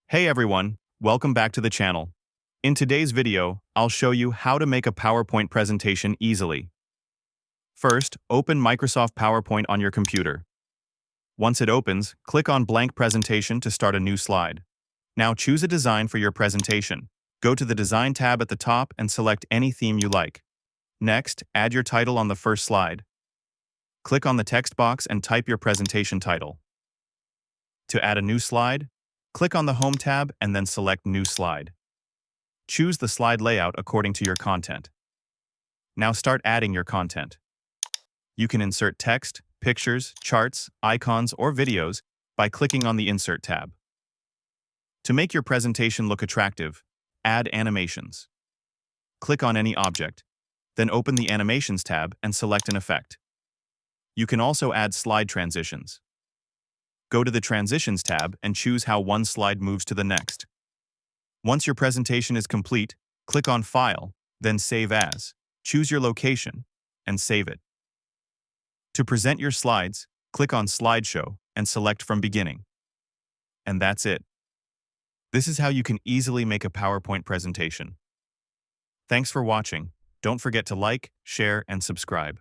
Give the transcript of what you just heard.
Hey everyone, welcome back to the channel. In today's video, I'll show you how to make a PowerPoint presentation easily. First, open Microsoft PowerPoint on your computer. Once it opens, click on Blank Presentation to start a new slide. Now choose a design for your presentation. Go to the Design tab at the top and select any theme you like. Next, add your title on the first slide. Click on the text box and type your presentation title. To add a new slide, click on the Home tab and then select New Slide. Choose the slide layout according to your content. Now start adding your content. You can insert text, pictures, charts, icons, or videos by clicking on the Insert tab. To make your presentation look attractive, add animations. Click on any object, then open the Animations tab and select an effect. You can also add slide transitions. Go to the Transitions tab and choose how one slide moves to the next. Once your presentation is complete, click on File, then Save As. Choose your location, and save it. To present your slides, click on Slideshow and select from Beginning. And that's it. This is how you can easily make a PowerPoint presentation. Thanks for watching. Don't forget to like, share, and subscribe.